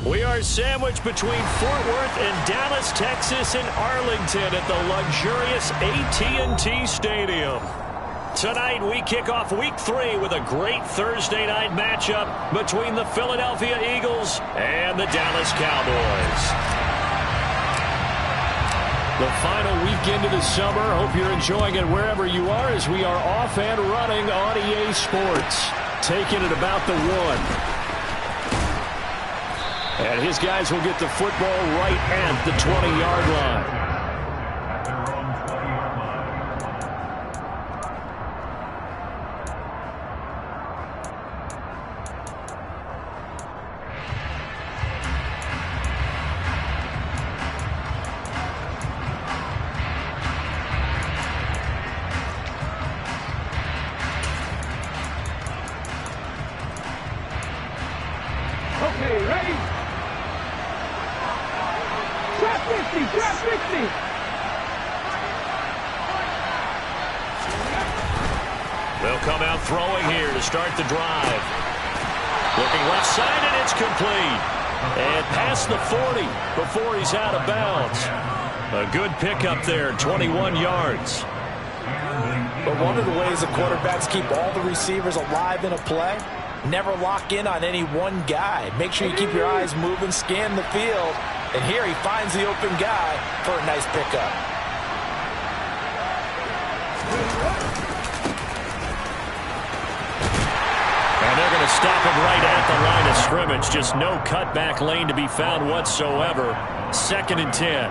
We are sandwiched between Fort Worth and Dallas, Texas, and Arlington at the luxurious AT&T Stadium. Tonight, we kick off Week 3 with a great Thursday night matchup between the Philadelphia Eagles and the Dallas Cowboys. The final weekend of the summer. Hope you're enjoying it wherever you are as we are off and running on EA Sports. Taking it about the 1. And his guys will get the football right at the 20-yard line. Okay, ready? Trap 50, trap 50. They'll come out throwing here to start the drive. Looking left side, and it's complete. And past the 40 before he's out of bounds. A good pickup there, 21 yards. But one of the ways the quarterbacks keep all the receivers alive in a play, never lock in on any one guy. Make sure you keep your eyes moving, scan the field. And here he finds the open guy for a nice pickup. And they're going to stop him right at the line of scrimmage. Just no cutback lane to be found whatsoever. 2nd and 10.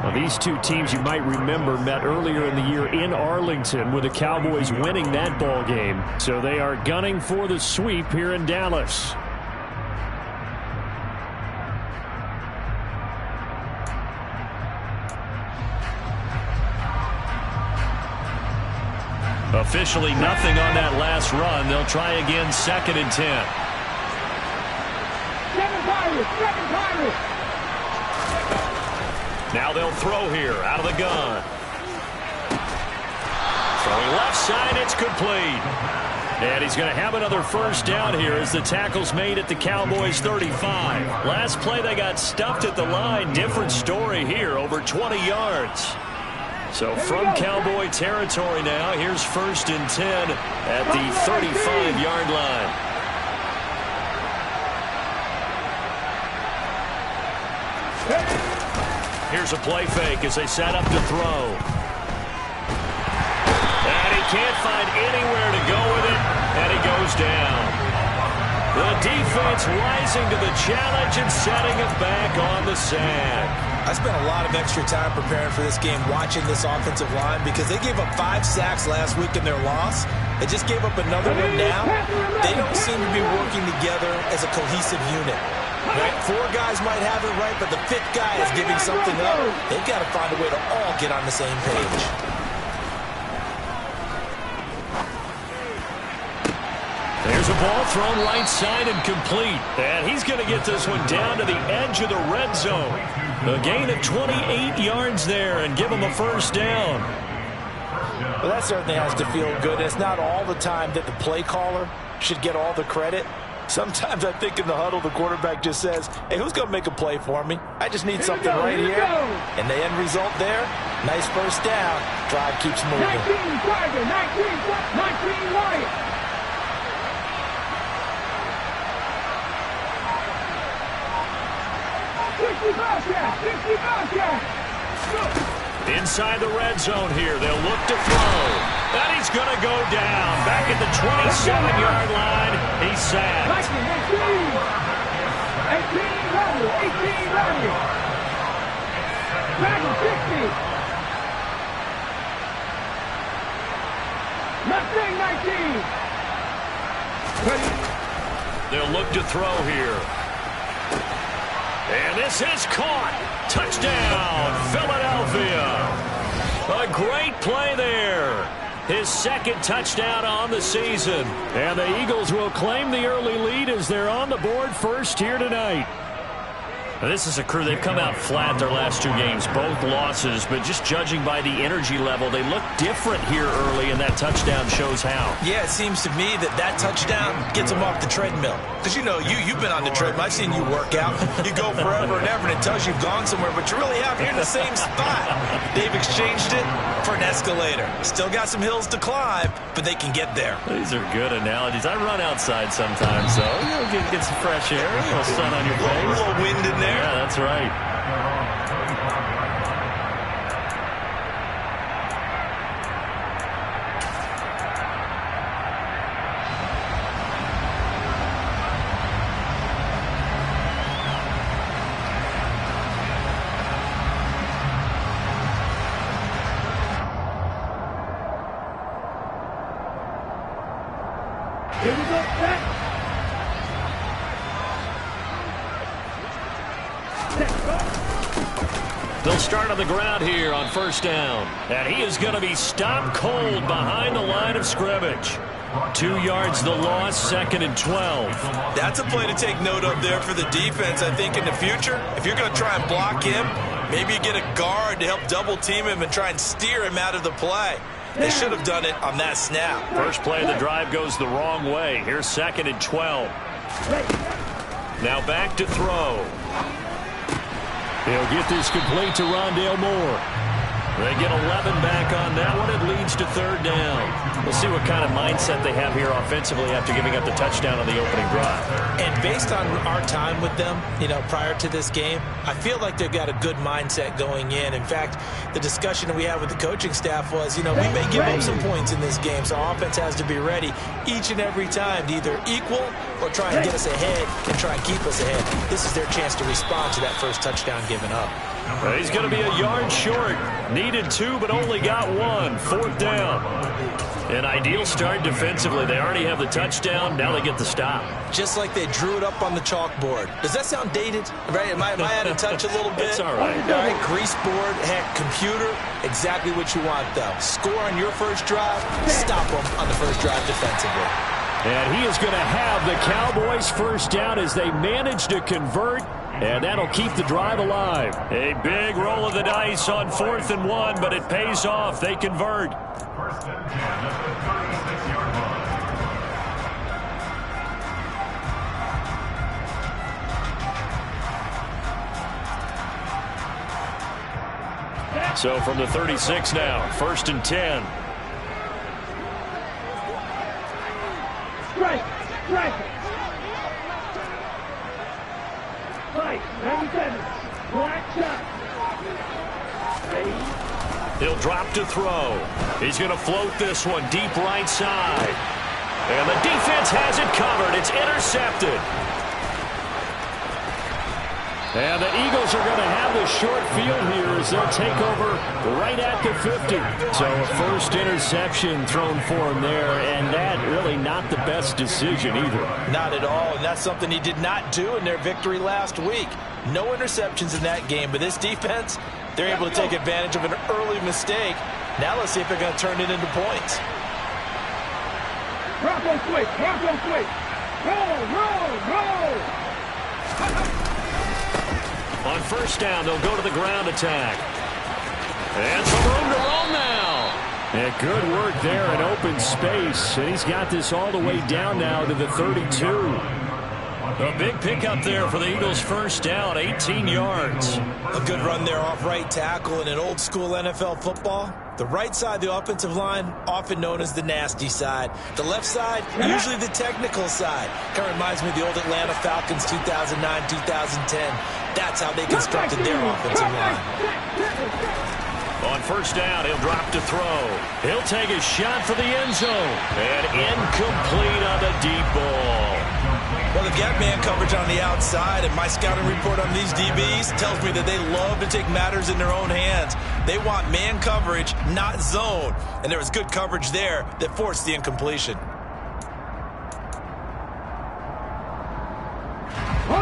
Well, these two teams you might remember met earlier in the year in Arlington with the Cowboys winning that ball game. So they are gunning for the sweep here in Dallas. Officially nothing on that last run. They'll try again, 2nd and 10. Second Pirates. Now they'll throw here out of the gun. Throwing left side, it's complete. And he's going to have another first down here as the tackle's made at the Cowboys 35. Last play they got stuffed at the line. Different story here, over 20 yards. So from Cowboy territory now, here's 1st and 10 at the 35-yard line. Here's a play fake as they set up to throw. And he can't find anywhere to go with it, and he goes down. The defense rising to the challenge and setting it back on the sand. I spent a lot of extra time preparing for this game watching this offensive line because they gave up 5 sacks last week in their loss. They just gave up another one now. They don't seem to be working together as a cohesive unit. Right? 4 guys might have it right, but the 5th guy is giving something up. They've got to find a way to all get on the same page. There's a ball thrown right side and complete. And he's going to get this one down to the edge of the red zone. A gain of 28 yards there and give him a first down. Well, that certainly has to feel good. It's not all the time that the play caller should get all the credit. Sometimes I think in the huddle the quarterback just says, hey, who's going to make a play for me? I just need something right here. And the end result there, nice first down. Drive keeps moving. 19 Tiger, 19 Wyatt. Inside the red zone here. They'll look to throw. And he's going to go down. Back at the 27-yard line. He's sacked. 18 running. Back at 60. Mustang 19. They'll look to throw here. And this is caught. Touchdown, Philadelphia. A great play there. His 2nd touchdown on the season. And the Eagles will claim the early lead as they're on the board first here tonight. This is a crew, they've come out flat their last 2 games, both losses, but just judging by the energy level, they look different here early, and that touchdown shows how. Yeah, it seems to me that touchdown gets them off the treadmill. Because, you've been on the treadmill. I've seen you work out. You go forever and ever, and it tells you've gone somewhere, but you really have. You're in the same spot. They've exchanged it for an escalator. Still got some hills to climb, but they can get there. These are good analogies. I run outside sometimes, so get some fresh air, a little sun on your face. A little wind in there. Yeah, that's right. Here we go, set. They'll start on the ground here on first down. And he is going to be stopped cold behind the line of scrimmage. 2 yards the loss, 2nd and 12. That's a play to take note of there for the defense, I think, in the future. If you're going to try and block him, maybe you get a guard to help double team him and try and steer him out of the play. They should have done it on that snap. First play of the drive goes the wrong way. Here's 2nd and 12. Now back to throw. He'll get this complete to Rondale Moore. They get 11 back on that one. It leads to 3rd down. We'll see what kind of mindset they have here offensively after giving up the touchdown on the opening drive. And based on our time with them, prior to this game, I feel like they've got a good mindset going in. In fact, the discussion that we had with the coaching staff was, we may give up some points in this game, so our offense has to be ready each and every time to either equal or try and get us ahead and try and keep us ahead. This is their chance to respond to that first touchdown given up. He's going to be a yard short. Needed 2, but only got 1. 4th down. An ideal start defensively. They already have the touchdown. Now they get the stop. Just like they drew it up on the chalkboard. Does that sound dated? Right? Am I out of touch a little bit? It's all right. All right, grease board, heck, computer, exactly what you want, though. Score on your first drive, stop them on the first drive defensively. And he is going to have the Cowboys first down as they manage to convert. And that'll keep the drive alive. A big roll of the dice on 4th and 1, but it pays off. They convert. First and 10 at the 36-yard line. So from the 36 now, 1st and 10. Strike! Strike! Right, 97. Black shot. He'll drop to throw. He's going to float this one deep right side. And the defense has it covered. It's intercepted. And the Eagles are going to have the short field here as they'll take over right at the 50. So a first interception thrown for him there, and that really not the best decision either. Not at all, and that's something he did not do in their victory last week. No interceptions in that game, but this defense, they're able to take advantage of an early mistake. Now let's see if they're going to turn it into points. Bronco switch! Bronco switch! Roll! Roll! Roll! On first down, they'll go to the ground attack. And some room to roll now. And good work there in open space. And he's got this all the way down now to the 32. A big pickup there for the Eagles' first down, 18 yards. A good run there off right tackle in an old-school NFL football. The right side of the offensive line, often known as the nasty side. The left side, usually the technical side. Kind of reminds me of the old Atlanta Falcons 2009, 2010. That's how they constructed their offensive line. On first down, he'll drop to throw. He'll take a shot for the end zone. And incomplete on the deep ball. Well, they've got man coverage on the outside, and my scouting report on these DBs tells me that they love to take matters in their own hands. They want man coverage, not zone. And there was good coverage there that forced the incompletion.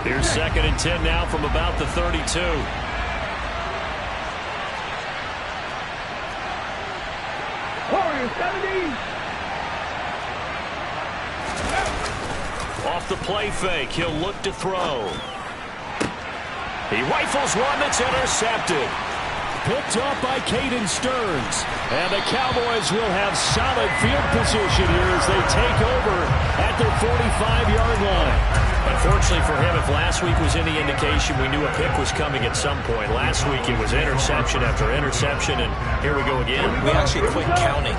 Here's 2nd and 10 now from about the 32. Warriors 70. Off the play fake, he'll look to throw. He rifles one that's intercepted. Picked off by Caden Stearns. And the Cowboys will have solid field position here as they take over at their 45-yard line. Unfortunately for him, if last week was any indication, we knew a pick was coming at some point. Last week it was interception after interception, and here we go again. We actually quit counting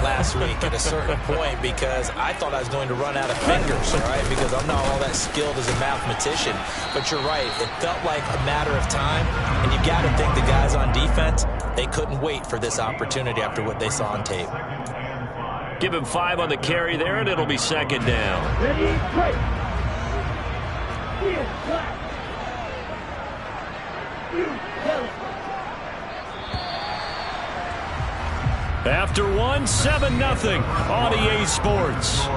last week at a certain point because I thought I was going to run out of fingers, right? Because I'm not all that skilled as a mathematician. But you're right. It felt like a matter of time, and you got to think the guys on defense, they couldn't wait for this opportunity after what they saw on tape. Give him 5 on the carry there, and it'll be second down. After 7-0 on EA Sports.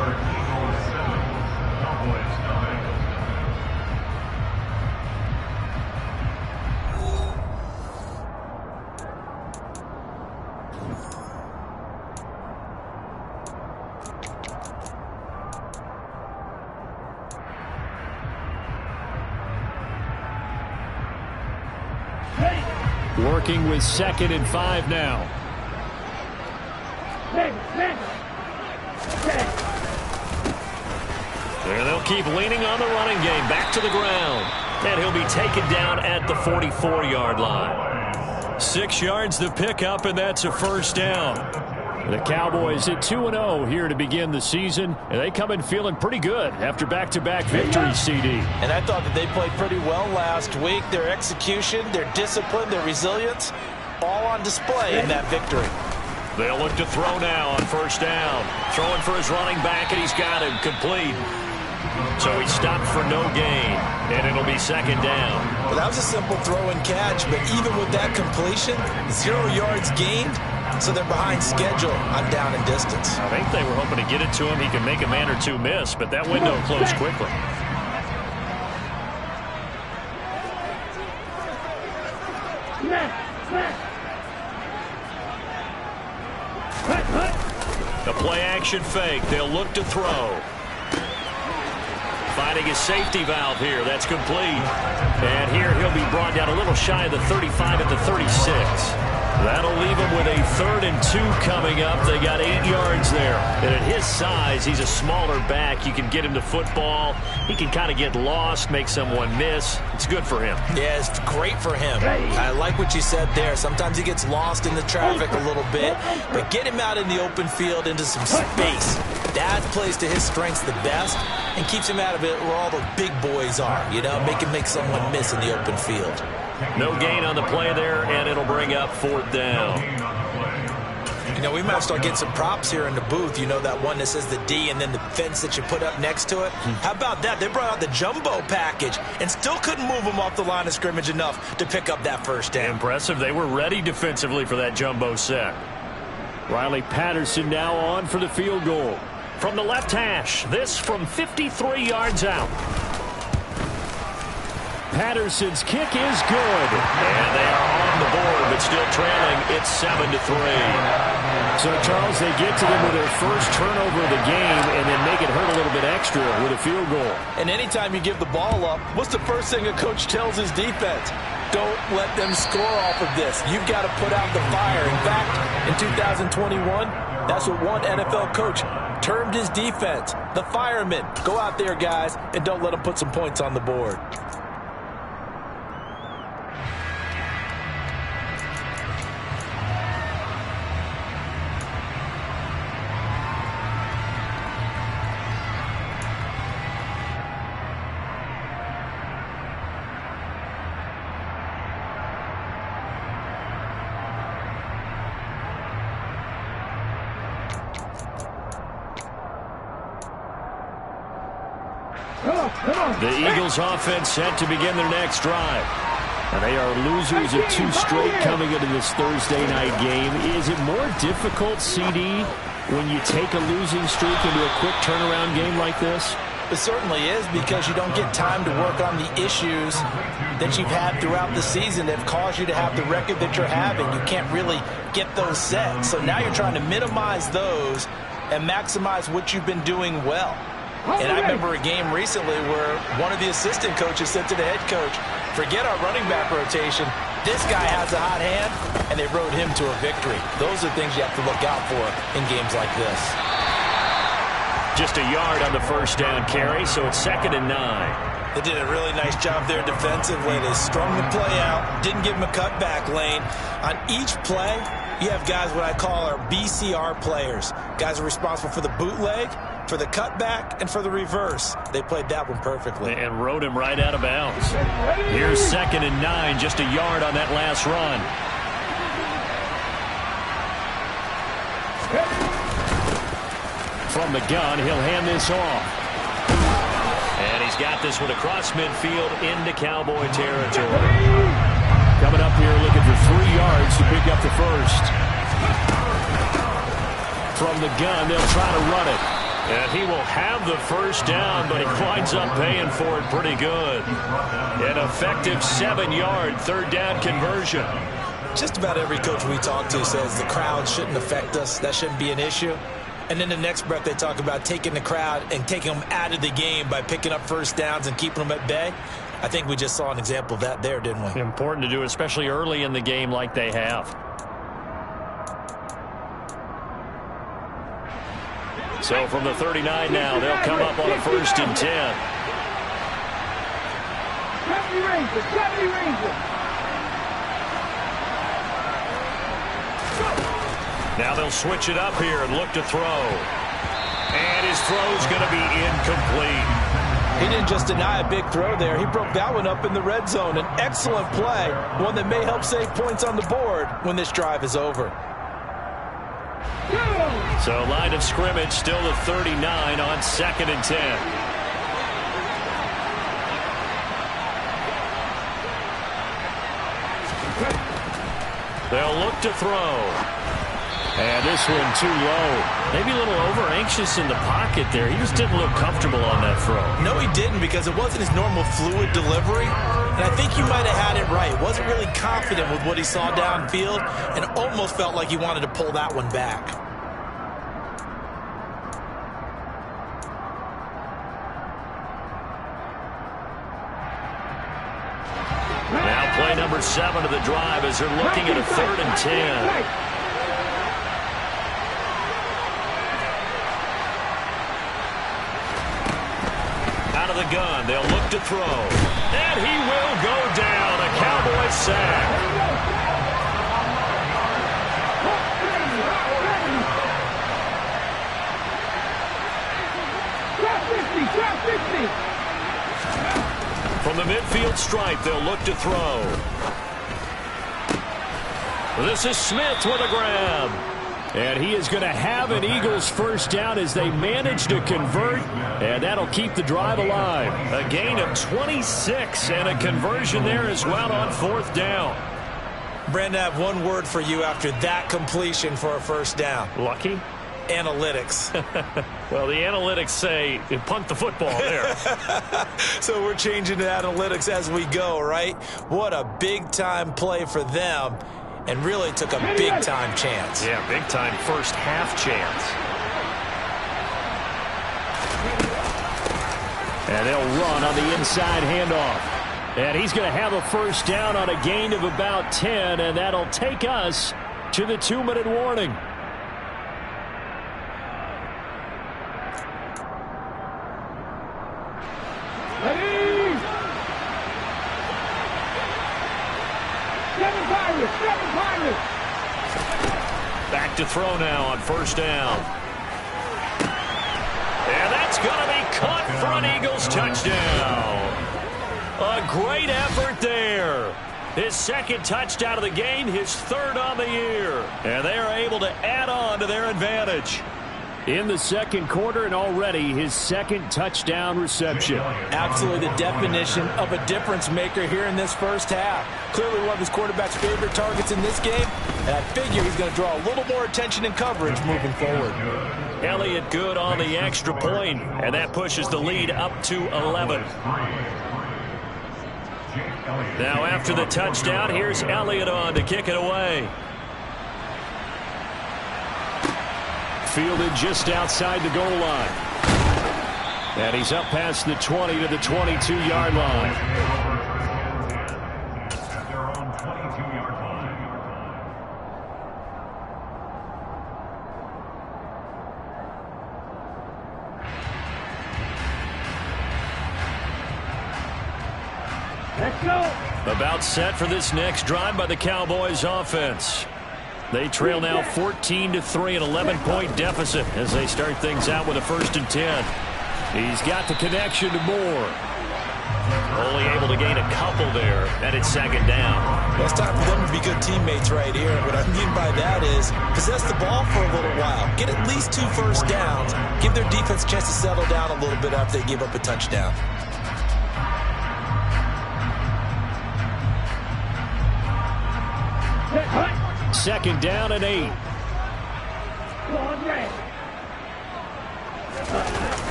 Working with 2nd and 5 now. There they'll keep leaning on the running game. Back to the ground. And he'll be taken down at the 44-yard line. 6 yards to pick up, and that's a first down. The Cowboys at 2-0 here to begin the season, and they come in feeling pretty good after back-to-back victories, CD. And I thought that they played pretty well last week. Their execution, their discipline, their resilience, all on display in that victory. They'll look to throw now on first down. Throwing for his running back, and he's got him complete. So he stopped for no gain, and it'll be second down. Well, that was a simple throw and catch, but even with that completion, 0 yards gained, so they're behind schedule on down and distance. I think they were hoping to get it to him. He could make a man or two miss, but that window closed quickly. The play-action fake. They'll look to throw. Finding his safety valve here. That's complete. And here he'll be brought down a little shy of the 35 at the 36. That'll leave him with a 3rd and 2 coming up. They got 8 yards there. And at his size, he's a smaller back. You can get him to football. He can kind of get lost, make someone miss. It's good for him. Yeah, it's great for him. I like what you said there. Sometimes he gets lost in the traffic a little bit. But get him out in the open field into some space. That plays to his strengths the best and keeps him out of it where all the big boys are. You know, make him make someone miss in the open field. No gain on the play there, and it'll bring up 4th down. You know, we might start getting some props here in the booth. You know, that one that says the D and then the fence that you put up next to it? How about that? They brought out the jumbo package and still couldn't move them off the line of scrimmage enough to pick up that first down. Impressive. They were ready defensively for that jumbo set. Riley Patterson now on for the field goal. From the left hash, this from 53 yards out. Patterson's kick is good. And they are on the board, but still trailing. It's 7-3. So, Charles, they get to them with their first turnover of the game and then make it hurt a little bit extra with a field goal. And anytime you give the ball up, what's the first thing a coach tells his defense? Don't let them score off of this. You've got to put out the fire. In fact, in 2021, that's what one NFL coach termed his defense, the firemen. Go out there, guys, and don't let them put some points on the board. The Eagles offense set to begin their next drive. And they are losers of 2 straight coming into this Thursday night game. Is it more difficult, CD, when you take a losing streak into a quick turnaround game like this? It certainly is, because you don't get time to work on the issues that you've had throughout the season that have caused you to have the record that you're having. You can't really get those set. So now you're trying to minimize those and maximize what you've been doing well. And I remember a game recently where one of the assistant coaches said to the head coach, forget our running back rotation. This guy has a hot hand, and they rode him to a victory. Those are things you have to look out for in games like this. Just a yard on the first down carry, so it's 2nd and 9. They did a really nice job there defensively. They strung the play out, didn't give him a cutback lane. On each play, you have guys what I call our BCR players. Guys are responsible for the bootleg, for the cutback, and for the reverse. They played that one perfectly. And rode him right out of bounds. Here's 2nd and 9, just a yard on that last run. From the gun, he'll hand this off. And he's got this one across midfield into Cowboy territory. Coming up here looking for 3 yards to pick up the first. From the gun, they'll try to run it. And he will have the first down, but he winds up paying for it pretty good. An effective 7-yard 3rd down conversion. Just about every coach we talk to says the crowd shouldn't affect us. That shouldn't be an issue. And then the next breath they talk about taking the crowd and taking them out of the game by picking up first downs and keeping them at bay. I think we just saw an example of that there, didn't we? Important to do, especially early in the game like they have. So from the 39 now, they'll come up on a 1st and 10. 70 Rangers. Now they'll switch it up here and look to throw. And his throw's going to be incomplete. He didn't just deny a big throw there. He broke that one up in the red zone. An excellent play, one that may help save points on the board when this drive is over. So line of scrimmage still the 39 on 2nd and 10. They'll look to throw. And this one too low. Maybe a little over-anxious in the pocket there. He just didn't look comfortable on that throw. No, he didn't, because it wasn't his normal fluid delivery. And I think you might have had it right. Wasn't really confident with what he saw downfield and almost felt like he wanted to pull that one back. Now play number 7 of the drive as they're looking at a 3rd and 10. Out of the gun, they'll look to throw. And he will go down. A Cowboy sack. From the midfield stripe, they'll look to throw. This is Smith with a grab. And he is going to have an Eagles first down as they manage to convert. And that'll keep the drive alive. A gain of 26 and a conversion there as well on 4th down. Brandon, I have one word for you after that completion for a first down. Lucky? Analytics. Well, the analytics say punt the football there. So we're changing to analytics as we go, right? What a big-time play for them. And really took a big-time chance. Yeah, big-time first half chance. And they'll run on the inside handoff. And he's going to have a first down on a gain of about 10, and that'll take us to the 2-minute warning. Back to throw now on 1st down. And that's going to be caught for an Eagles touchdown. A great effort there. His 2nd touchdown of the game, his 3rd on the year. And they are able to add on to their advantage. In the 2nd quarter, and already his 2nd touchdown reception. Absolutely the definition of a difference maker here in this first half. Clearly one of his quarterback's favorite targets in this game, and I figure he's going to draw a little more attention and coverage moving forward. Elliott good on the extra point, and that pushes the lead up to 11. Now after the touchdown, here's Elliott on to kick it away. Fielded just outside the goal line. And he's up past the 20 to the 22-yard line. At their own 22-yard line. Let's go. About set for this next drive by the Cowboys offense. They trail now 14-3, an 11-point deficit as they start things out with a 1st and 10. He's got the connection to Moore. Only able to gain a couple there, and it's 2nd down. Well, it's time for them to be good teammates right here. What I mean by that is possess the ball for a little while. Get at least 2 first downs. Give their defense a chance to settle down a little bit after they give up a touchdown. Second down and 8.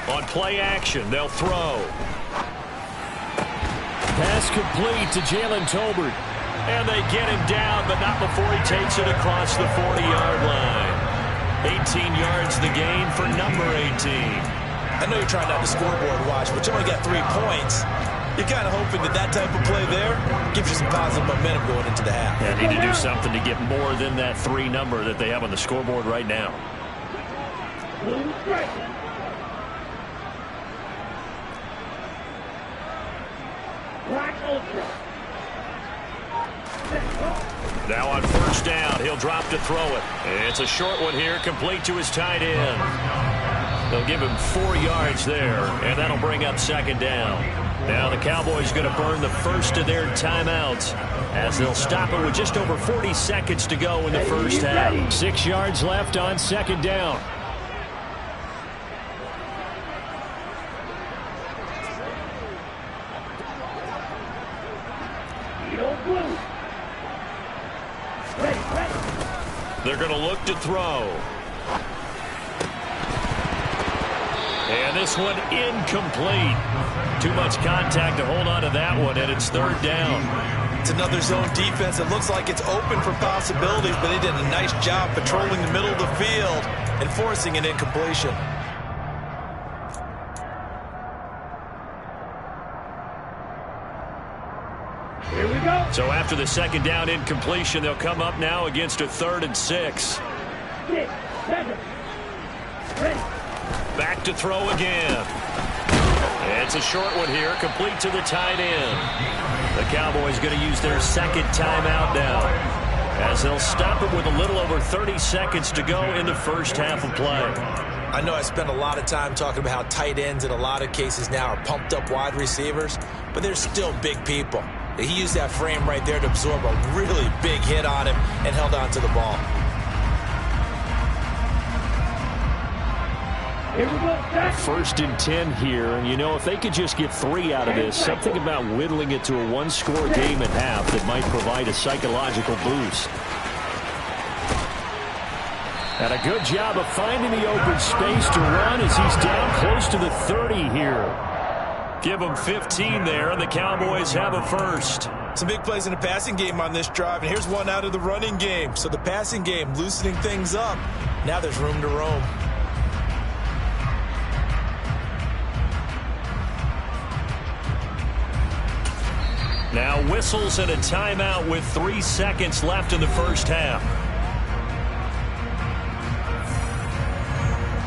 On play action, they'll throw. Pass complete to Jalen Tolbert. And they get him down, but not before he takes it across the 40-yard line. 18 yards the gain for number 18. I know you're trying not to scoreboard watch, but you only got 3 points. You're kind of hoping that type of play there gives you some positive momentum going into the half. Yeah, need to do something to get more than that 3 number that they have on the scoreboard right now. Now on 1st down, he'll drop to throw it. It's a short one here, complete to his tight end. They'll give him 4 yards there, and that'll bring up 2nd down. Now the Cowboys going to burn the first of their timeouts as they'll stop it with just over 40 seconds to go in the first half. 6 yards left on 2nd down. They're going to look to throw. And this one incomplete. Too much contact to hold on to that one, and it's 3rd down. It's another zone defense. It looks like it's open for possibilities, but they did a nice job patrolling the middle of the field and forcing an incompletion. Here we go. So after the 2nd down incompletion, they'll come up now against a 3rd and 6. 6, 7, ready. Back to throw again. It's a short one here, complete to the tight end. The Cowboys going to use their 2nd timeout now as they'll stop it with a little over 30 seconds to go in the first half of play. I know I spent a lot of time talking about how tight ends in a lot of cases now are pumped up wide receivers, but they're still big people. He used that frame right there to absorb a really big hit on him and held on to the ball. Here we go. 1st and 10 here, and you know, if they could just get 3 out of this, something about whittling it to a 1-score game at half that might provide a psychological boost. And a good job of finding the open space to run as he's down close to the 30 here. Give them 15 there, and the Cowboys have a 1st. Some big plays in the passing game on this drive, and here's one out of the running game. So the passing game loosening things up. Now there's room to roam. Now whistles and a timeout with 3 seconds left in the first half.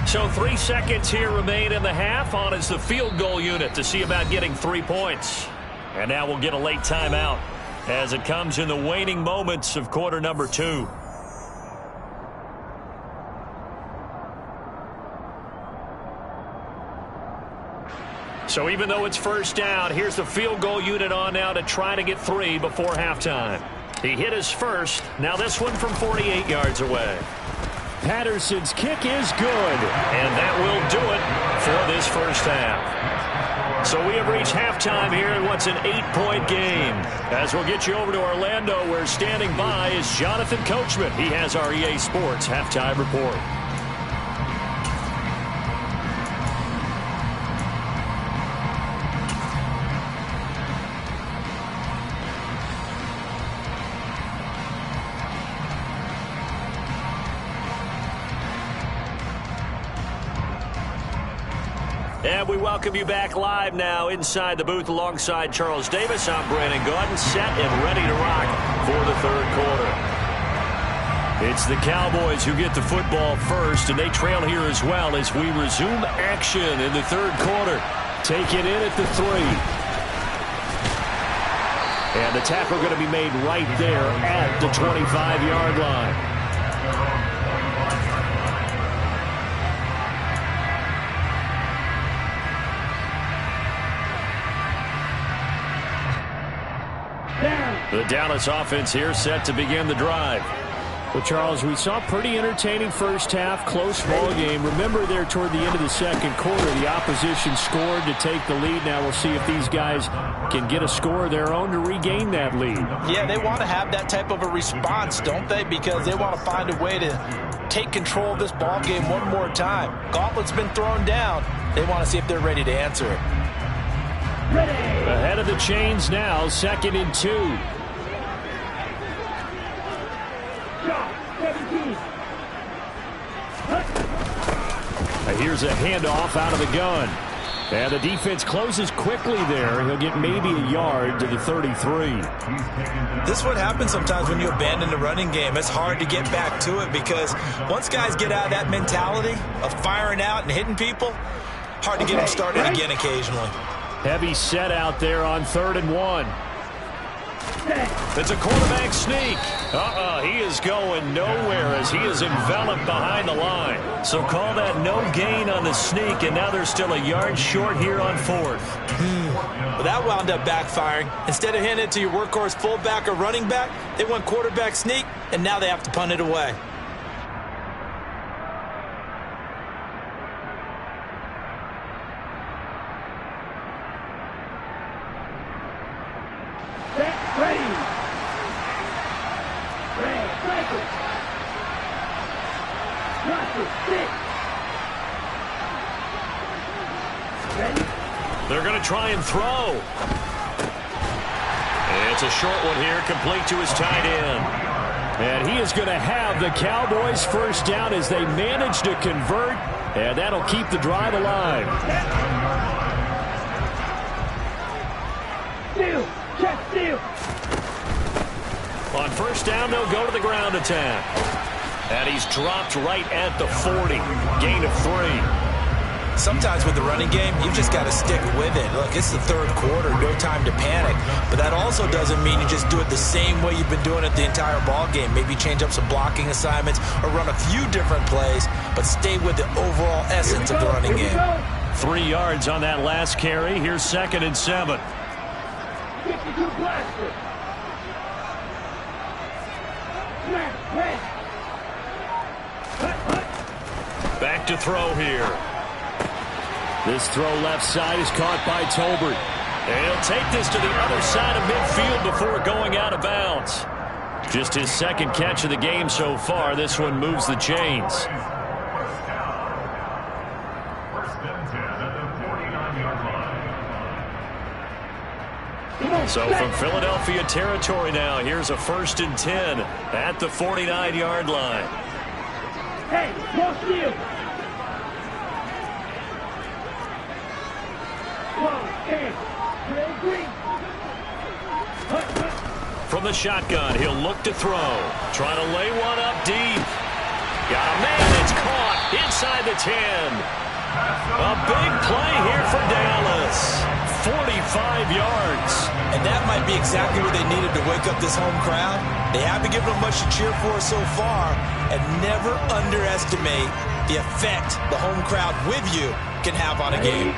So 3 seconds here remain in the half. On is the field goal unit to see about getting 3 points. And now we'll get a late timeout as it comes in the waning moments of quarter number 2. So even though it's 1st down, here's the field goal unit on now to try to get 3 before halftime. He hit his first. Now this one from 48 yards away. Patterson's kick is good. And that will do it for this first half. So we have reached halftime here in what's an 8-point game. As we'll get you over to Orlando, where standing by is Jonathan Coachman. He has our EA Sports halftime report. And we welcome you back live now inside the booth alongside Charles Davis. I'm Brandon Gaudin, set and ready to rock for the third quarter. It's the Cowboys who get the football first, and they trail here as well as we resume action in the third quarter. Taken in at the 3. And the tackle going to be made right there at the 25-yard line. The Dallas offense here set to begin the drive. Well, Charles, we saw pretty entertaining first half, close ball game. Remember there toward the end of the second quarter, the opposition scored to take the lead. Now we'll see if these guys can get a score of their own to regain that lead. Yeah, they want to have that type of a response, don't they? Because they want to find a way to take control of this ball game one more time. Gauntlet's been thrown down. They want to see if they're ready to answer it. Ahead of the chains now, 2nd and 2. Here's a handoff out of the gun. And the defense closes quickly there. He'll get maybe a yard to the 33. This is what happens sometimes when you abandon the running game. It's hard to get back to it because once guys get out of that mentality of firing out and hitting people, hard to get them started again occasionally. Heavy set out there on 3rd and 1. It's a quarterback sneak. He is going nowhere as he is enveloped behind the line. So call that no gain on the sneak, and now they're still a yard short here on 4th. Well, that wound up backfiring. Instead of handing it to your workhorse fullback or running back, they went quarterback sneak, and now they have to punt it away. They're going to try and throw. It's a short one here, complete to his tight end. And he is going to have the Cowboys first down as they manage to convert, and that'll keep the drive alive. On first down, they'll go to the ground attack. And he's dropped right at the 40. Gain of 3. Sometimes with the running game, you've just got to stick with it. Look, it's the third quarter, no time to panic. But that also doesn't mean you just do it the same way you've been doing it the entire ball game. Maybe change up some blocking assignments or run a few different plays, but stay with the overall essence of the running game. 3 yards on that last carry. Here's 2nd and 7. Back to throw here. This throw left side is caught by Tolbert. And he'll take this to the other side of midfield before going out of bounds. Just his 2nd catch of the game so far. This one moves the chains. So from Philadelphia territory now, here's a 1st and 10 at the 49-yard line. Hey, close to you. From the shotgun, he'll look to throw. Trying to lay one up deep. Got a man, it's caught inside the 10. A big play here for Dallas. 45 yards. And that might be exactly what they needed to wake up this home crowd. They haven't given them much to cheer for so far. And never underestimate the effect the home crowd with you can have on a game.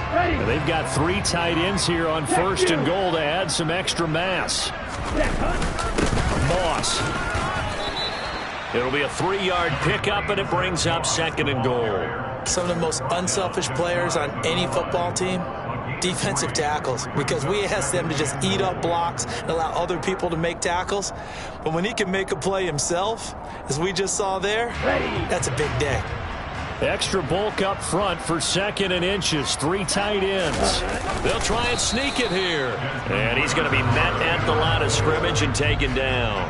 They've got 3 tight ends here on 1st and goal to add some extra mass. Moss. It'll be a 3-yard pickup, and it brings up 2nd and goal. Some of the most unselfish players on any football team, defensive tackles, because we ask them to just eat up blocks and allow other people to make tackles. But when he can make a play himself, as we just saw there, that's a big day. Extra bulk up front for 2nd and inches. 3 tight ends. They'll try and sneak it here. And he's going to be met at the line of scrimmage and taken down.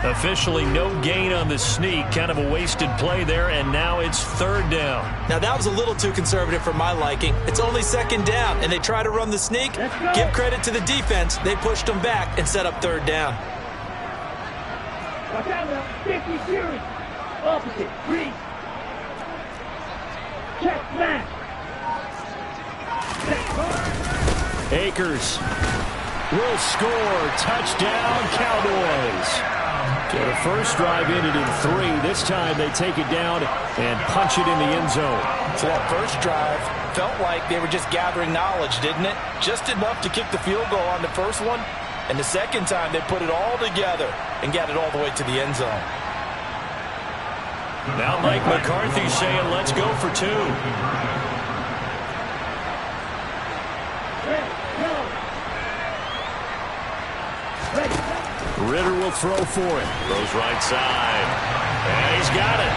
Officially no gain on the sneak. Kind of a wasted play there, and now it's third down. Now, that was a little too conservative for my liking. It's only second down, and they try to run the sneak. Give credit to the defense. They pushed them back and set up third down. Watch out now. 50 series. Opposite. Freeze. Check back. Akers will score. Touchdown, Cowboys. So the first drive ended in 3. This time they take it down and punch it in the end zone. So that first drive felt like they were just gathering knowledge, didn't it? Just enough to kick the field goal on the first one. And the second time they put it all together and got it all the way to the end zone. Now Mike McCarthy saying, let's go for 2. Ritter will throw for it. Throws right side. And he's got it.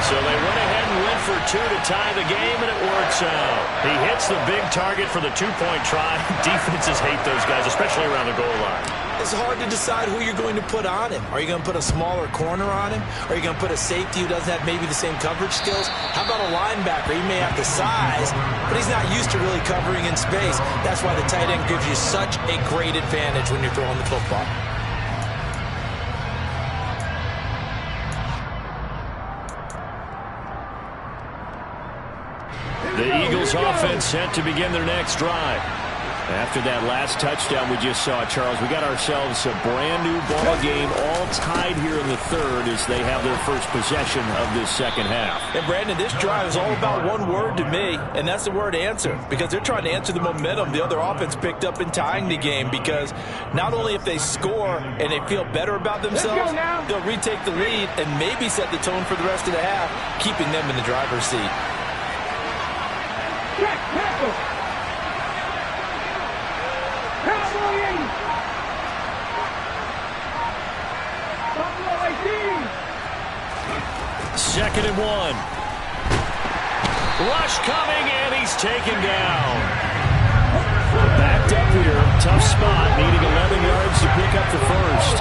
So they went ahead and went for 2 to tie the game, and it works out. He hits the big target for the 2-point try. Defenses hate those guys, especially around the goal line. It's hard to decide who you're going to put on him. Are you going to put a smaller corner on him? Are you going to put a safety who doesn't have maybe the same coverage skills? How about a linebacker? He may have the size, but he's not used to really covering in space. That's why the tight end gives you such a great advantage when you're throwing the football. The Eagles offense set to begin their next drive. After that last touchdown we just saw, Charles, we got ourselves a brand new ball game, all tied here in the third as they have their first possession of this second half. And Brandon, this drive is all about one word to me, and that's the word answer, because they're trying to answer the momentum the other offense picked up in tying the game, because not only if they score and they feel better about themselves, they'll retake the lead and maybe set the tone for the rest of the half, keeping them in the driver's seat. Check, tackle. Cowboy 80. Buffalo 18. Second and 1. Rush coming, and he's taken down. Backed up here. Tough spot, needing 11 yards to pick up the first.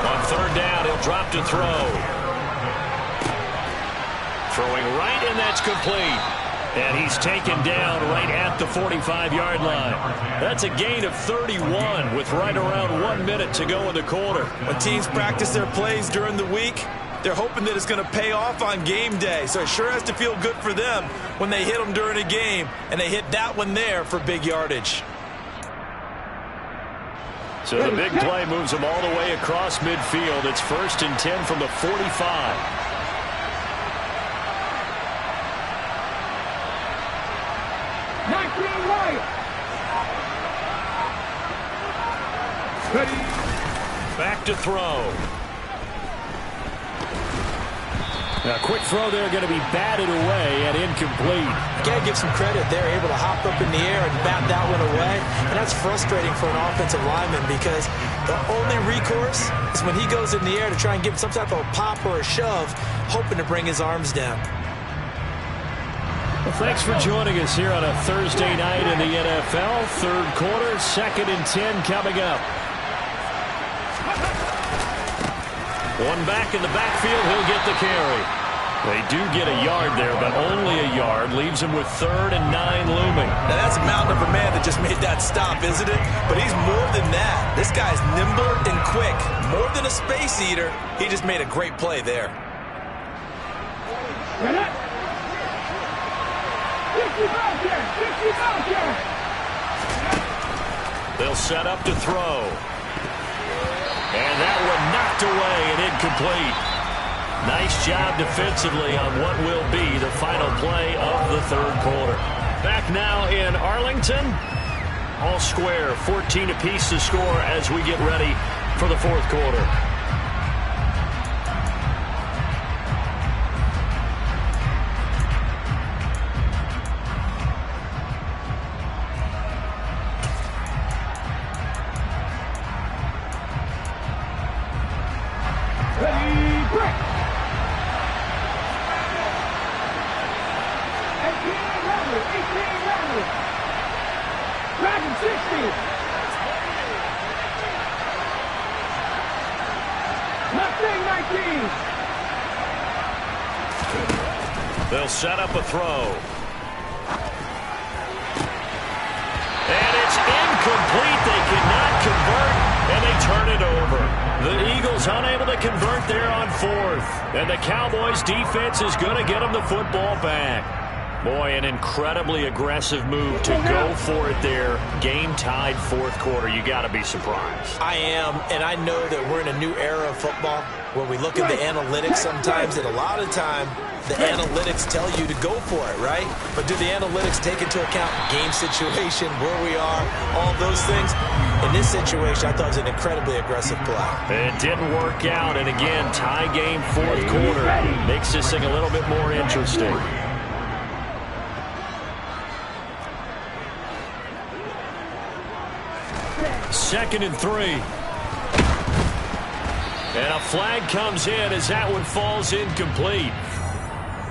On third down, he'll drop to throw. Throwing right, and that's complete. And he's taken down right at the 45-yard line. That's a gain of 31 with right around 1 minute to go in the quarter. When teams practice their plays during the week, they're hoping that it's going to pay off on game day. So it sure has to feel good for them when they hit them during a game, and they hit that one there for big yardage. So the big play moves them all the way across midfield. It's 1st and 10 from the 45. Back to throw. A quick throw there, going to be batted away and incomplete. Got to give some credit. They're able to hop up in the air and bat that one away. And that's frustrating for an offensive lineman because the only recourse is when he goes in the air to try and give some type of a pop or a shove, hoping to bring his arms down. Well, thanks for joining us here on a Thursday night in the NFL. Third quarter, 2nd and 10 coming up. One back in the backfield, he'll get the carry. They do get a yard there, but only a yard. Leaves him with 3rd and 9 looming. Now that's a mountain of a man that just made that stop, isn't it? But he's more than that. This guy's nimble and quick. More than a space eater. He just made a great play there. 50 They'll set up to throw. And that one knocked away and incomplete. Nice job defensively on what will be the final play of the third quarter. Back now in Arlington. All square, 14 apiece to score as we get ready for the fourth quarter. They'll set up a throw. And it's incomplete. They cannot convert, and they turn it over. The Eagles unable to convert there on fourth. And the Cowboys defense is going to get them the football back. Boy, an incredibly aggressive move to go for it there. Game tied fourth quarter. You got to be surprised. I am, and I know that we're in a new era of football where we look at the analytics sometimes, and a lot of time the analytics tell you to go for it, right? But do the analytics take into account game situation, where we are, all those things? In this situation, I thought it was an incredibly aggressive play. It didn't work out, and again, tie game fourth quarter makes this thing a little bit more interesting. Second and 3. And a flag comes in as that one falls incomplete.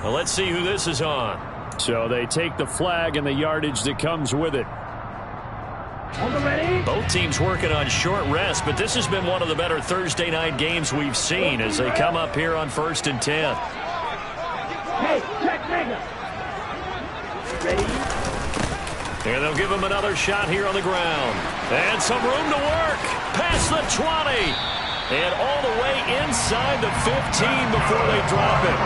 Well, let's see who this is on. So they take the flag and the yardage that comes with it. Both teams working on short rest, but this has been one of the better Thursday night games we've seen as they come up here on 1st and 10. Hey, check nigga. Ready? And they'll give him another shot here on the ground. And some room to work. Past the 20. And all the way inside the 15 before they drop it.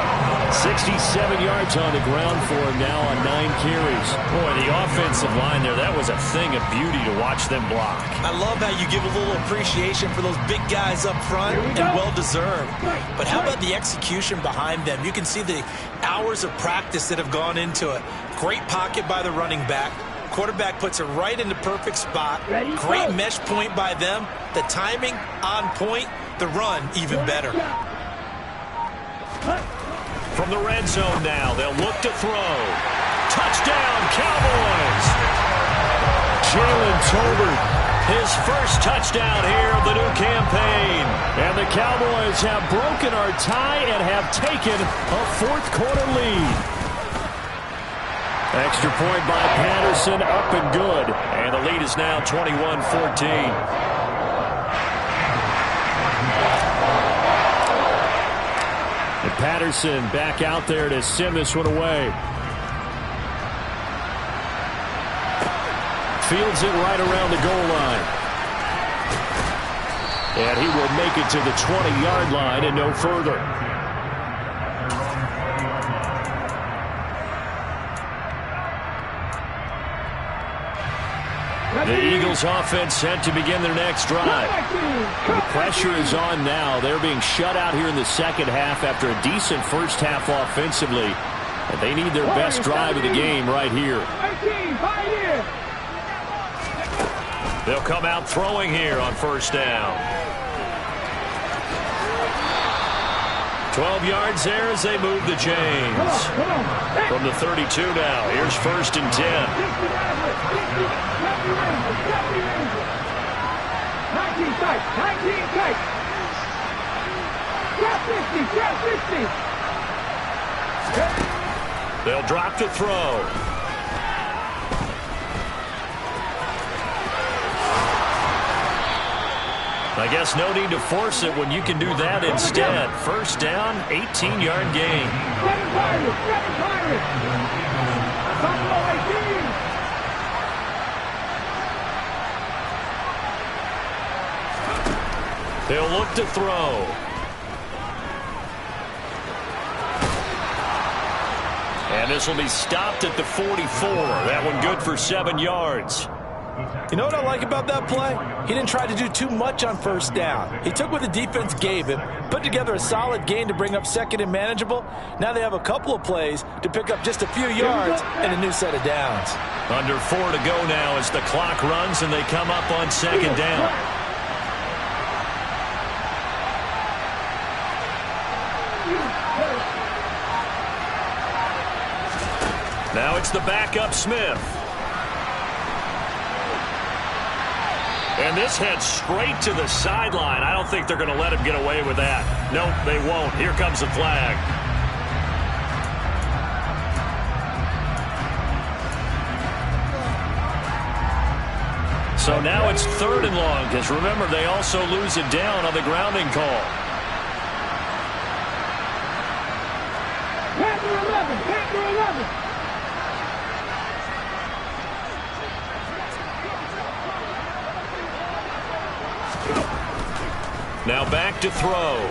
67 yards on the ground for him now on 9 carries. Boy, the offensive line there, that was a thing of beauty to watch them block. I love how you give a little appreciation for those big guys up front, and well-deserved. But how about the execution behind them? You can see the hours of practice that have gone into it. Great pocket by the running back. Quarterback puts it right in the perfect spot. Great mesh point by them. The timing on point. The run even better. From the red zone now, they'll look to throw. Touchdown, Cowboys! Jalen Tolbert, his first touchdown here of the new campaign. And the Cowboys have broken our tie and have taken a fourth quarter lead. Extra point by Patterson, up and good. And the lead is now 21-14. And Patterson back out there to send this one away. Fields it right around the goal line. And he will make it to the 20-yard line and no further. The Eagles offense set to begin their next drive. The pressure is on now. They're being shut out here in the second half after a decent first half offensively. And they need their best drive of the game right here. They'll come out throwing here on first down. 12 yards there as they move the chains. From the 32 now, here's 1st and 10. 19 tight. Grab 50. They'll drop to throw. I guess no need to force it when you can do that instead. First down, 18-yard gain. They'll look to throw. And this will be stopped at the 44. That one good for 7 yards. You know what I like about that play? He didn't try to do too much on first down. He took what the defense gave him, put together a solid gain to bring up second and manageable. Now they have a couple of plays to pick up just a few yards and a new set of downs. Under 4 to go now as the clock runs and they come up on second down. Now it's the backup Smith. And this heads straight to the sideline. I don't think they're going to let him get away with that. Nope, they won't. Here comes the flag. So now it's 3rd and long, because remember, they also lose it down on the grounding call. 11. Chapter 11. Now back to throw.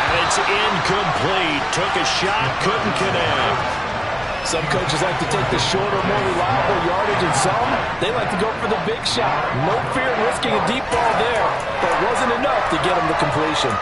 And it's incomplete. Took a shot, couldn't connect. Some coaches like to take the shorter, more reliable yardage, and some, they like to go for the big shot. No fear in risking a deep ball there, but it wasn't enough to get him the completion.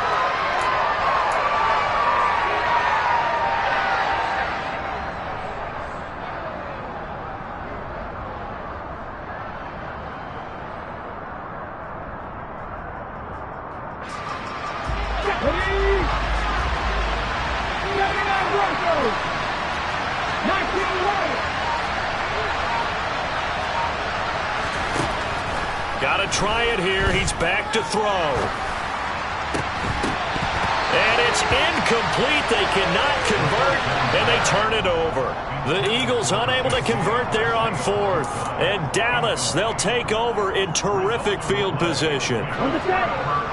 Got to try it here. He's back to throw. And it's incomplete. They cannot convert, and they turn it over. The Eagles unable to convert there on fourth. And Dallas, they'll take over in terrific field position. On the set.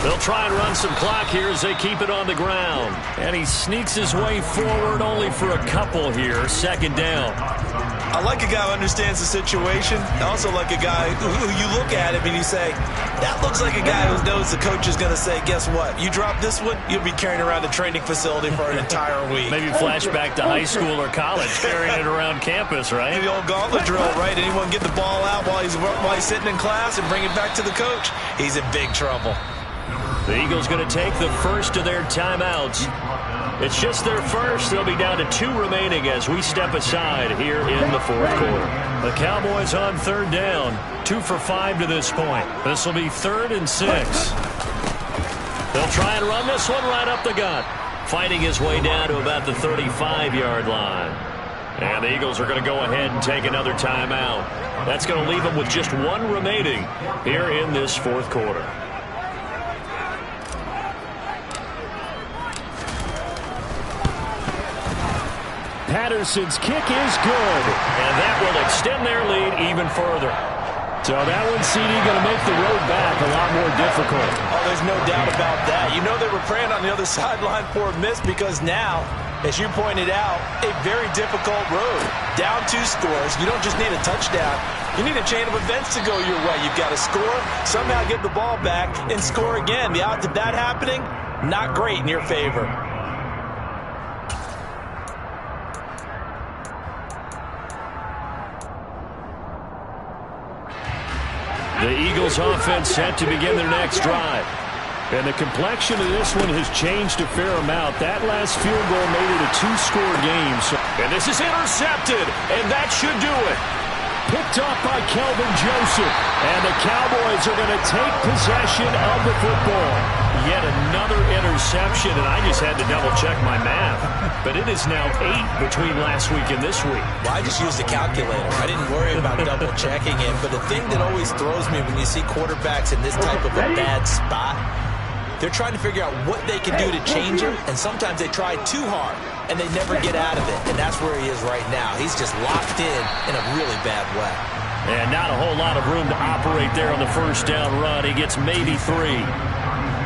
They'll try and run some clock here as they keep it on the ground. And he sneaks his way forward only for a couple here. Second down. I like a guy who understands the situation. I also like a guy who you look at him and you say, that looks like a guy who knows the coach is going to say, guess what? You drop this one, you'll be carrying around a training facility for an entire week. Maybe flashback to high school or college, carrying it around campus, right? The old gauntlet drill, right? Anyone get the ball out while he's sitting in class and bring it back to the coach? He's in big trouble. The Eagles going to take the first of their timeouts. It's just their first. They'll be down to 2 remaining as we step aside here in the fourth quarter. The Cowboys on third down. 2 for 5 to this point. This will be 3rd and 6. They'll try and run this one right up the gut. Fighting his way down to about the 35-yard line. And the Eagles are going to go ahead and take another timeout. That's going to leave them with just 1 remaining here in this fourth quarter. Patterson's kick is good, and that will extend their lead even further. So that one, CD, going to make the road back a lot more difficult. Oh, there's no doubt about that. You know they were praying on the other sideline for a miss because now, as you pointed out, a very difficult road. Down 2 scores. You don't just need a touchdown. You need a chain of events to go your way. You've got to score, somehow get the ball back, and score again. The odds of that happening, not great in your favor. The Eagles offense set to begin their next drive. And the complexion of this one has changed a fair amount. That last field goal made it a 2-score game. And this is intercepted, and that should do it. Picked off by Kelvin Joseph. And the Cowboys are going to take possession of the football. Yet another interception, and I just had to double-check my math. But it is now 8 between last week and this week. Well, I just used a calculator. I didn't worry about double-checking it. But the thing that always throws me when you see quarterbacks in this type of a bad spot, they're trying to figure out what they can do to change him, and sometimes they try too hard, and they never get out of it. And that's where he is right now. He's just locked in a really bad way. And not a whole lot of room to operate there on the first down run. He gets maybe 3.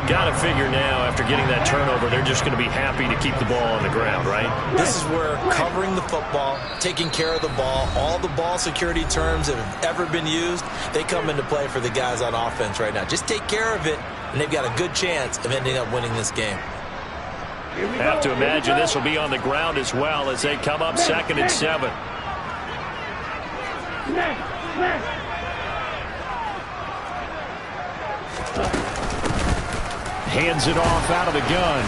Got to figure now, after getting that turnover, they're just going to be happy to keep the ball on the ground, right? This is where covering the football, taking care of the ball, all the ball security terms that have ever been used, they come into play for the guys on offense right now. Just take care of it, and they've got a good chance of ending up winning this game. Have to imagine this will be on the ground as well as they come up 2nd and 7. Hands it off out of the gun.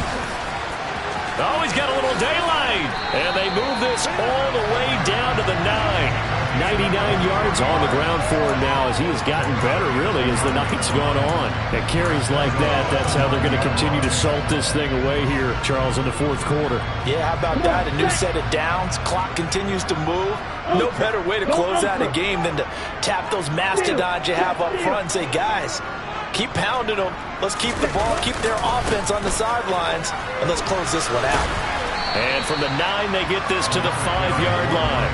Oh, he's got a little daylight. And they move this all the way down to the 9. 99 yards on the ground for him now as he has gotten better, really, as the night's gone on. At carries like that, that's how they're going to continue to salt this thing away here, Charles, in the fourth quarter. Yeah, how about that? A new set of downs. Clock continues to move. No better way to close out a game than to tap those mastodons you have up front and say, guys, keep pounding them. Let's keep the ball, keep their offense on the sidelines, and let's close this one out. And from the 9, they get this to the 5-yard line.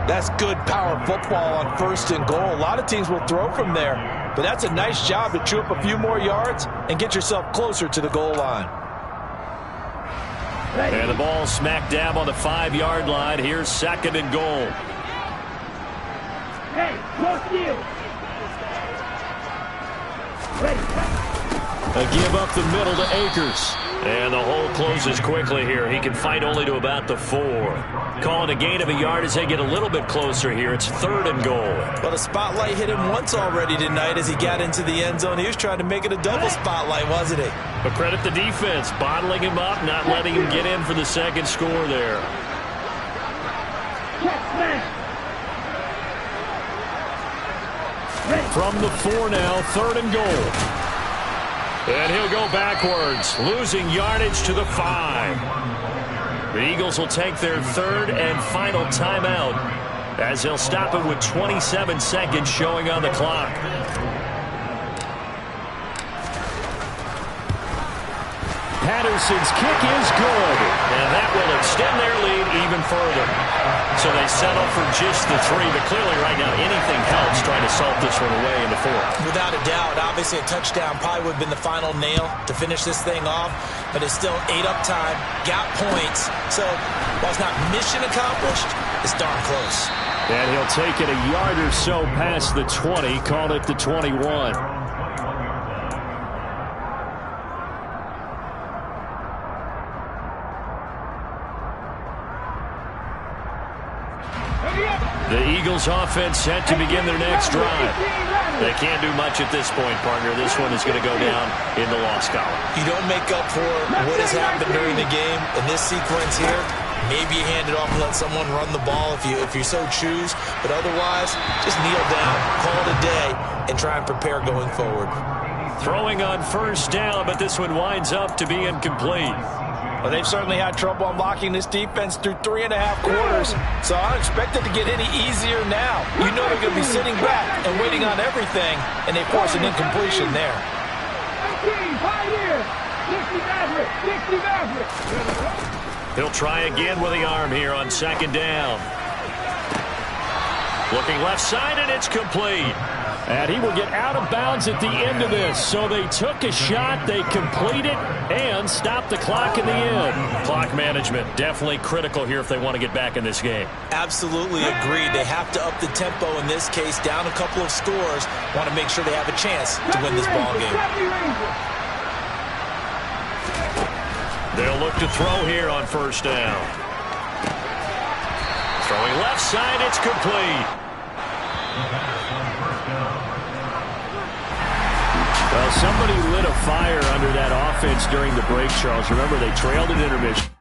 That's good power football on 1st and goal. A lot of teams will throw from there, but that's a nice job to chew up a few more yards and get yourself closer to the goal line. And the ball smack dab on the 5-yard line. Here's 2nd and goal. Hey, close to you. A give up the middle to Akers. And the hole closes quickly here. He can fight only to about the 4. Calling a gain of a yard as they get a little bit closer here. It's 3rd and goal. Well, the spotlight hit him once already tonight as he got into the end zone. He was trying to make it a double spotlight, wasn't he? But credit the defense, bottling him up, not letting him get in for the 2nd score there. From the 4 now, 3rd and goal. And he'll go backwards, losing yardage to the 5. The Eagles will take their 3rd and final timeout as they'll stop it with 27 seconds showing on the clock. Patterson's kick is good, and that will extend their lead even further. So they settle for just the 3, but clearly right now anything helps trying to salt this one away in the 4th. Without a doubt, obviously a touchdown probably would have been the final nail to finish this thing off, but it's still 8 up time, got points. So while it's not mission accomplished, it's darn close. And he'll take it a yard or so past the 20, call it the 21. The Eagles offense set to begin their next drive. They can't do much at this point, partner. This one is going to go down in the loss column. You don't make up for what has happened during the game in this sequence here. Maybe you hand it off and let someone run the ball if you so choose. But otherwise, just kneel down, call it a day, and try and prepare going forward. Throwing on 1st down, but this one winds up to be incomplete. Well, they've certainly had trouble unlocking this defense through 3.5 quarters, so I don't expect it to get any easier now. You know they're going to be sitting back and waiting on everything, and they force an incompletion there. He'll try again with the arm here on 2nd down. Looking left side, and it's complete. And he will get out of bounds at the end of this. So they took a shot, they complete it, and stop the clock in the end. Clock management definitely critical here if they want to get back in this game. Absolutely agreed. They have to up the tempo in this case, down a couple of scores. Want to make sure they have a chance to win this ball game. They'll look to throw here on 1st down. Throwing left side, it's complete. Well, somebody lit a fire under that offense during the break, Charles. Remember, they trailed at intermission.